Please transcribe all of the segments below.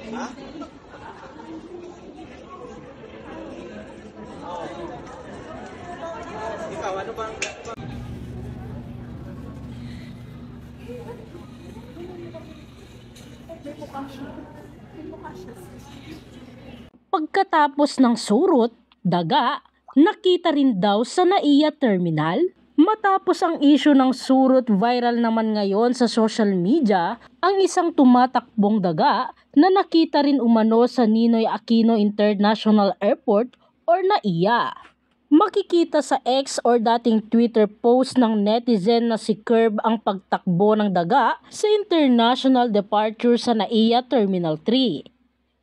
Ha? Ikaw, ano bang... Pagkatapos ng surot, daga, nakita rin daw sa NAIA Terminal. Matapos ang issue ng surot, viral naman ngayon sa social media ang isang tumatakbong daga na nakita rin umano sa Ninoy Aquino International Airport or NAIA. Makikita sa X or dating Twitter post ng netizen na si Curb ang pagtakbo ng daga sa international departure sa NAIA Terminal 3.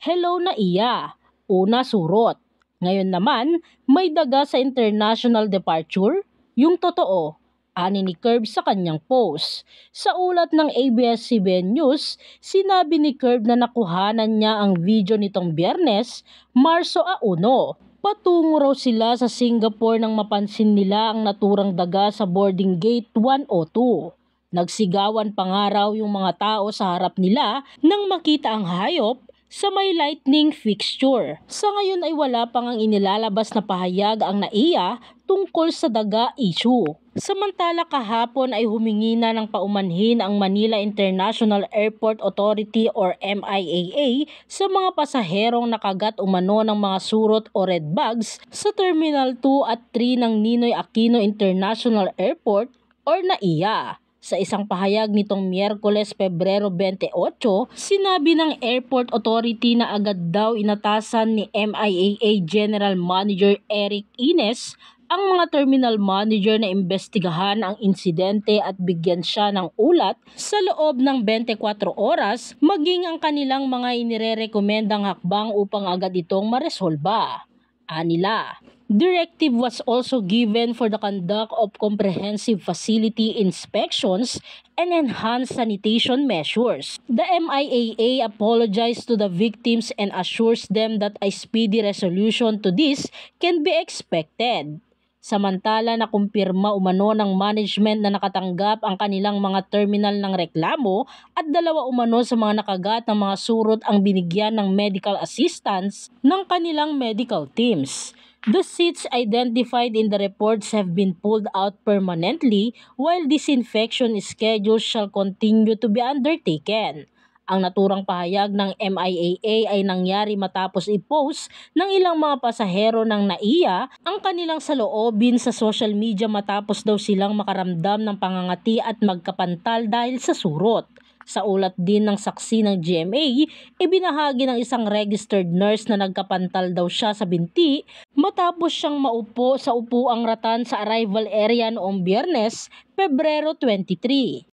Hello NAIA! Una surot. Ngayon naman, may daga sa international departure? Yung totoo, ani ni Curb sa kanyang post. Sa ulat ng ABS-CBN News, sinabi ni Curb na nakuhanan niya ang video nitong Biyernes, Marso 1. Patungo raw sila sa Singapore nang mapansin nila ang naturang daga sa boarding gate 102. Nagsigawan pa nga raw yung mga tao sa harap nila nang makita ang hayop sa may lightning fixture. Sa ngayon ay wala pang ang inilalabas na pahayag ang NAIA tungkol sa daga issue. Samantala kahapon ay humingi na ng paumanhin ang Manila International Airport Authority or MIAA sa mga pasaherong nakagat umano ng mga surot o red bags sa Terminal 2 at 3 ng Ninoy Aquino International Airport or NAIA. Sa isang pahayag nitong Miyerkules, Pebrero 28, sinabi ng Airport Authority na agad daw inatasan ni MIAA General Manager Eric Ines ang mga terminal manager na imbestigahan ang insidente at bigyan siya ng ulat sa loob ng 24 oras maging ang kanilang mga inirerekomendang hakbang upang agad itong maresolba. Anila, directive was also given for the conduct of comprehensive facility inspections and enhanced sanitation measures. The MIAA apologized to the victims and assures them that a speedy resolution to this can be expected. Samantala nakumpirma umano ng management na nakatanggap ang kanilang mga terminal ng reklamo at 2 umano sa mga nakagat ng mga surot ang binigyan ng medical assistance ng kanilang medical teams. The seats identified in the reports have been pulled out permanently while disinfection schedules shall continue to be undertaken. Ang naturang pahayag ng MIAA ay nangyari matapos i-post ng ilang mga pasahero ng NAIA ang kanilang saloobin sa social media matapos daw silang makaramdam ng pangangati at magkapantal dahil sa surot. Sa ulat din ng saksi ng GMA, ibinahagi ng isang registered nurse na nagkapantal daw siya sa binti matapos siyang maupo sa upuang ratan sa arrival area noong Biyernes, Pebrero 23.